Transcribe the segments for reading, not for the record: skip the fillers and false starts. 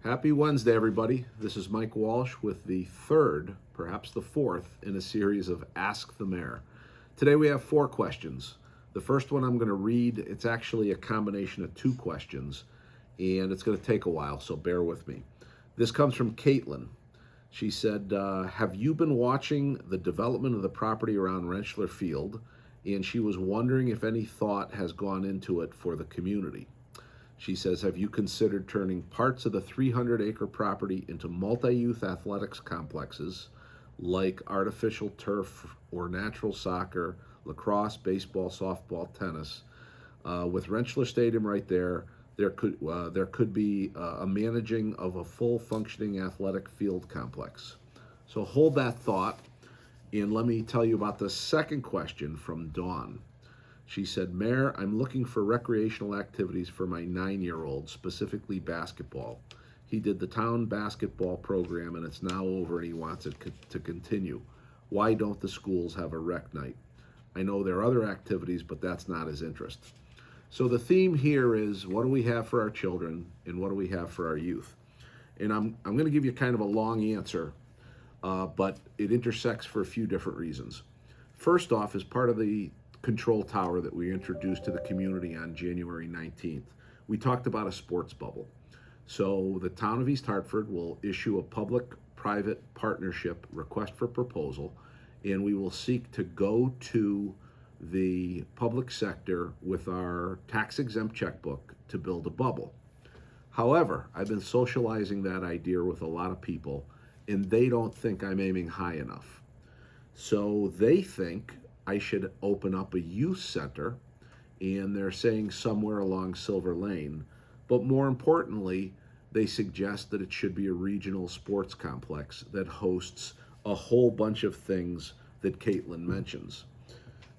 Happy Wednesday, everybody. This is Mike Walsh with the third, perhaps the fourth, in a series of Ask the Mayor. Today we have 4 questions. The first one I'm going to read, it's actually a combination of 2 questions, and it's going to take a while, so bear with me. This comes from Caitlin. She said, have you been watching the development of the property around Rentschler Field? And she was wondering if any thought has gone into it for the community. She says, have you considered turning parts of the 300-acre property into multi-youth athletics complexes like artificial turf or natural soccer, lacrosse, baseball, softball, tennis? With Rentschler Stadium right there, there could be a managing of a full functioning athletic field complex. So hold that thought, and let me tell you about the second question from Dawn. She said, Mayor, I'm looking for recreational activities for my 9-year-old, specifically basketball. He did the town basketball program and it's now over and he wants it to continue. Why don't the schools have a rec night? I know there are other activities, but that's not his interest. So the theme here is, what do we have for our children and what do we have for our youth? And I'm going to give you kind of a long answer, but it intersects for a few different reasons. First off, as part of the control tower that we introduced to the community on January 19th, we talked about a sports bubble. So the town of East Hartford will issue a public-private partnership request for proposal, and we will seek to go to the public sector with our tax-exempt checkbook to build a bubble. However, I've been socializing that idea with a lot of people, and they don't think I'm aiming high enough. So they think I should open up a youth center, and they're saying somewhere along Silver Lane. But more importantly, they suggest that it should be a regional sports complex that hosts a whole bunch of things that Caitlin mentions.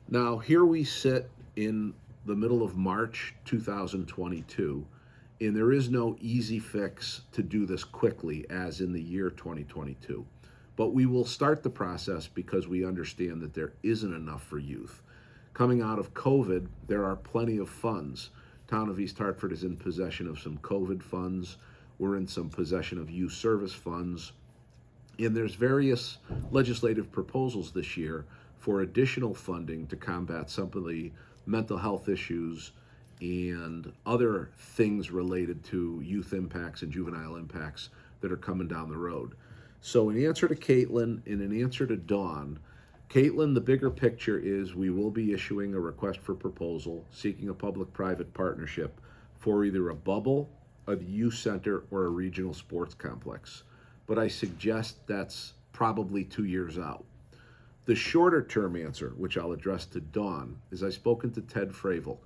Now, here we sit in the middle of March 2022, and there is no easy fix to do this quickly as in the year 2022. But we will start the process because we understand that there isn't enough for youth. Coming out of COVID, there are plenty of funds. Town of East Hartford is in possession of some COVID funds. We're in some possession of youth service funds. And there's various legislative proposals this year for additional funding to combat some of the mental health issues and other things related to youth impacts and juvenile impacts that are coming down the road. So in answer to Caitlin and in answer to Dawn, Caitlin, the bigger picture is we will be issuing a request for proposal seeking a public-private partnership for either a bubble, a youth center, or a regional sports complex. But I suggest that's probably 2 years out. The shorter-term answer, which I'll address to Dawn, is I've spoken to Ted Fravel,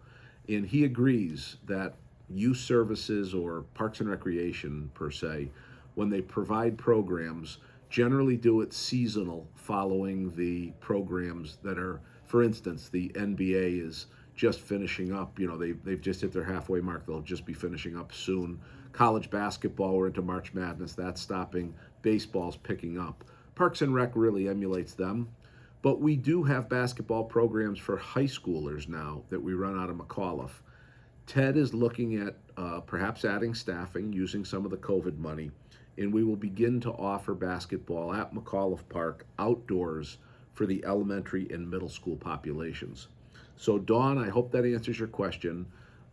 and he agrees that youth services or Parks and Recreation, per se, when they provide programs, generally do it seasonal following the programs that are, for instance, the NBA is just finishing up. You know, they've just hit their halfway mark. They'll just be finishing up soon. College basketball, we're into March Madness. That's stopping. Baseball's picking up. Parks and Rec really emulates them. But we do have basketball programs for high schoolers now that we run out of McAuliffe. Ted is looking at perhaps adding staffing using some of the COVID money, and we will begin to offer basketball at McAuliffe Park outdoors for the elementary and middle school populations. So Dawn, I hope that answers your question.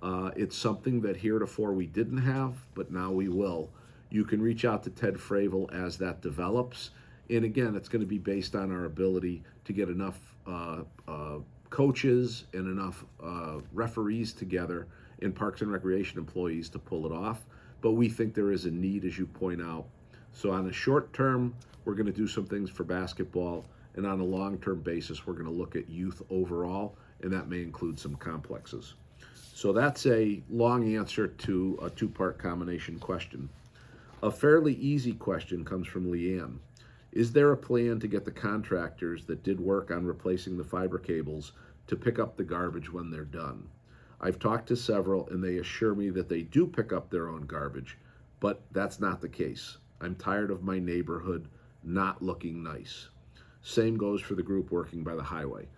It's something that heretofore we didn't have, but now we will. You can reach out to Ted Fravel as that develops. And again, it's going to be based on our ability to get enough coaches and enough referees together and Parks and Recreation employees to pull it off. But we think there is a need, as you point out. So on a short term, we're going to do some things for basketball, and on a long-term basis, we're going to look at youth overall, and that may include some complexes. So that's a long answer to a 2-part combination question. A fairly easy question comes from Leanne. Is there a plan to get the contractors that did work on replacing the fiber cables to pick up the garbage when they're done? I've talked to several and they assure me that they do pick up their own garbage, but that's not the case. I'm tired of my neighborhood not looking nice. Same goes for the group working by the highway.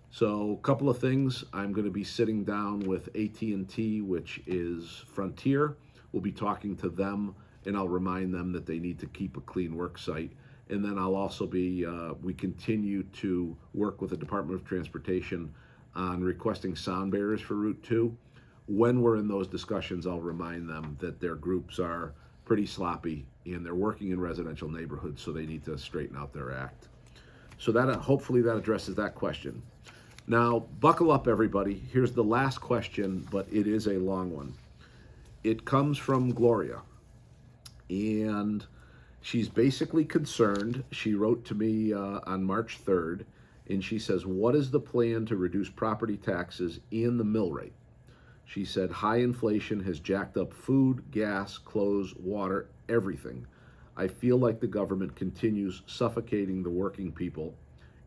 So a couple of things. I'm going to be sitting down with AT&T, which is Frontier. We'll be talking to them and I'll remind them that they need to keep a clean work site. And then I'll also we continue to work with the Department of Transportation on requesting sound barriers for Route 2. When we're in those discussions, I'll remind them that their groups are pretty sloppy and they're working in residential neighborhoods, so they need to straighten out their act. So that hopefully that addresses that question. Now, buckle up, everybody. Here's the last question, but it is a long one. It comes from Gloria, and she's basically concerned. She wrote to me on March 3rd, and she says, what is the plan to reduce property taxes and the mill rate? She said, high inflation has jacked up food, gas, clothes, water, everything. I feel like the government continues suffocating the working people.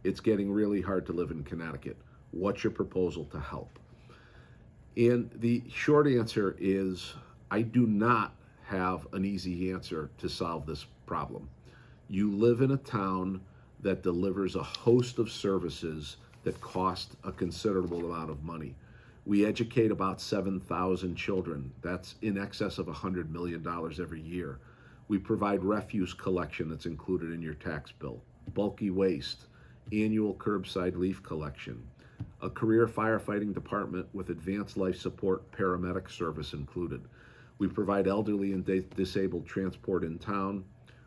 It's getting really hard to live in Connecticut. What's your proposal to help? And the short answer is, I do not have an easy answer to solve this problem. You live in a town that delivers a host of services that cost a considerable amount of money. We educate about 7,000 children. That's in excess of $100 million every year. We provide refuse collection that's included in your tax bill, bulky waste, annual curbside leaf collection, a career firefighting department with advanced life support paramedic service included. We provide elderly and disabled transport in town.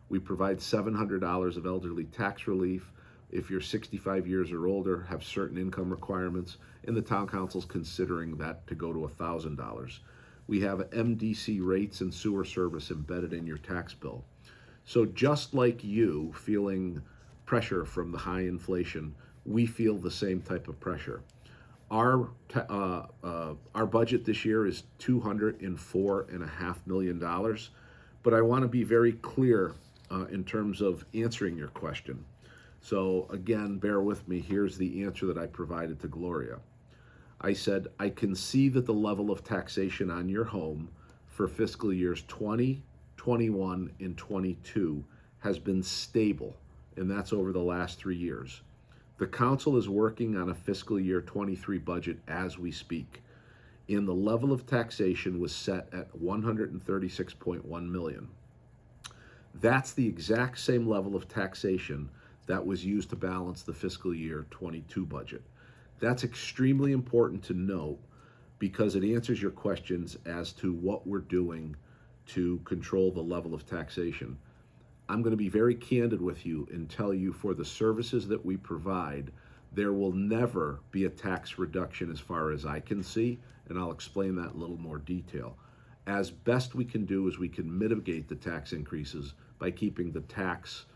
We provide $700 of elderly tax relief if you're 65 years or older, have certain income requirements, and the town council's considering that to go to $1,000. We have MDC rates and sewer service embedded in your tax bill. So just like you feeling pressure from the high inflation, we feel the same type of pressure. Our budget this year is $204.5 million, but I want to be very clear in terms of answering your question. So again, bear with me. Here's the answer that I provided to Gloria. I said, I can see that the level of taxation on your home for fiscal years 20, 21, and 22 has been stable, and that's over the last 3 years. The council is working on a fiscal year 23 budget as we speak, and the level of taxation was set at $136.1 million. That's the exact same level of taxation that was used to balance the fiscal year 22 budget. That's extremely important to note because it answers your questions as to what we're doing to control the level of taxation. I'm going to be very candid with you and tell you for the services that we provide, there will never be a tax reduction as far as I can see, and I'll explain that in a little more detail. As best we can do is we can mitigate the tax increases by keeping the tax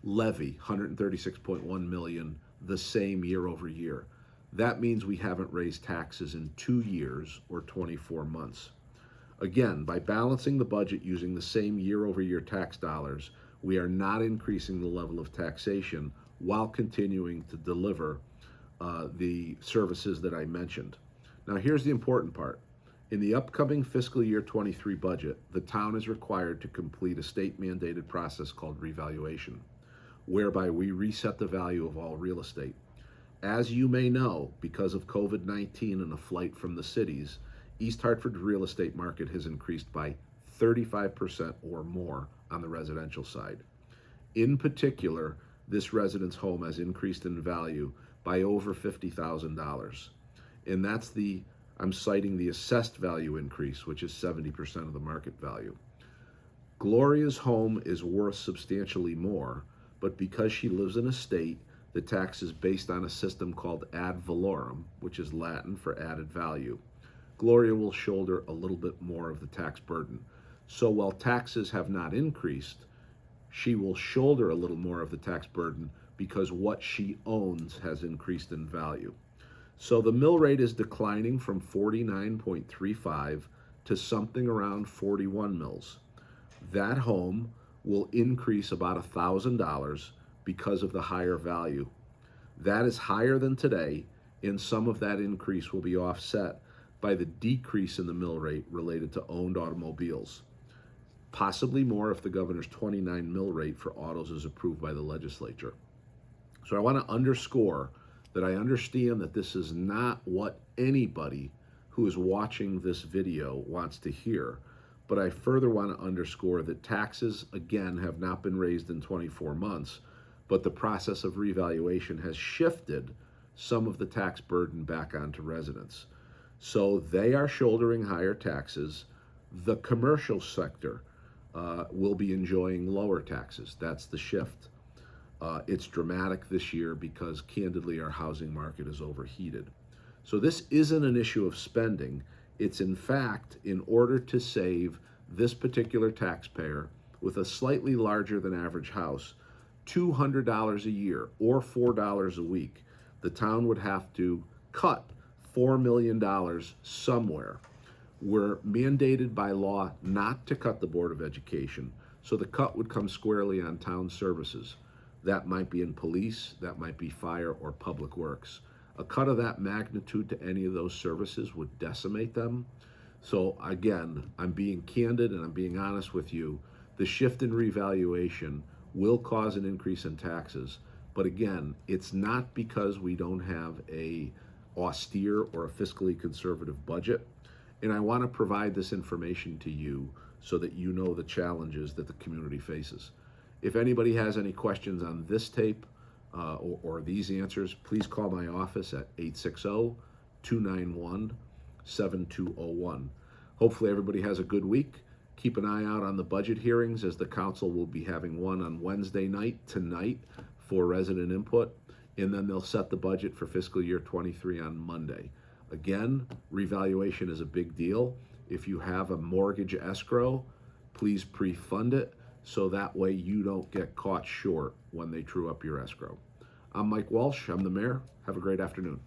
levy, $136.1 million, the same year over year. That means we haven't raised taxes in 2 years or 24 months. Again, by balancing the budget using the same year over year tax dollars, we are not increasing the level of taxation while continuing to deliver the services that I mentioned. Now, here's the important part. In the upcoming fiscal year 23 budget, the town is required to complete a state-mandated process called revaluation, whereby we reset the value of all real estate. As you may know, because of COVID-19 and a flight from the cities, East Hartford's real estate market has increased by 35% or more on the residential side. In particular, this resident's home has increased in value by over $50,000. And that's I'm citing the assessed value increase, which is 70% of the market value. Gloria's home is worth substantially more, but because she lives in a state, the tax is based on a system called ad valorem, which is Latin for added value. Gloria will shoulder a little bit more of the tax burden. So while taxes have not increased, she will shoulder a little more of the tax burden because what she owns has increased in value. So the mill rate is declining from 49.35 to something around 41 mils. That home will increase about $1,000 because of the higher value. That is higher than today, and some of that increase will be offset by the decrease in the mill rate related to owned automobiles. Possibly more if the governor's 29 mill rate for autos is approved by the legislature. So I want to underscore that I understand that this is not what anybody who is watching this video wants to hear, But I further want to underscore that taxes, again, have not been raised in 24 months, but the process of revaluation has shifted some of the tax burden back onto residents. So they are shouldering higher taxes. The commercial sector will be enjoying lower taxes. That's the shift. It's dramatic this year because, candidly, our housing market is overheated. So this isn't an issue of spending. It's, in fact, in order to save this particular taxpayer with a slightly larger than average house $200 a year or $4 a week, the town would have to cut $4 million somewhere. We're mandated by law not to cut the Board of Education, so the cut would come squarely on town services. That might be in police, that might be fire or public works. A cut of that magnitude to any of those services would decimate them. So again, I'm being candid and I'm being honest with you. The shift in revaluation will cause an increase in taxes. But again, it's not because we don't have a austere or a fiscally conservative budget. And I want to provide this information to you so that you know the challenges that the community faces. If anybody has any questions on this tape or these answers, please call my office at 860-291-7201. Hopefully everybody has a good week. Keep an eye out on the budget hearings, as the council will be having one on Wednesday night, tonight, for resident input, and then they'll set the budget for fiscal year 23 on Monday. Again, revaluation is a big deal. If you have a mortgage escrow, please pre-fund it so that way you don't get caught short when they true up your escrow. I'm Mike Walsh. I'm the mayor. Have a great afternoon.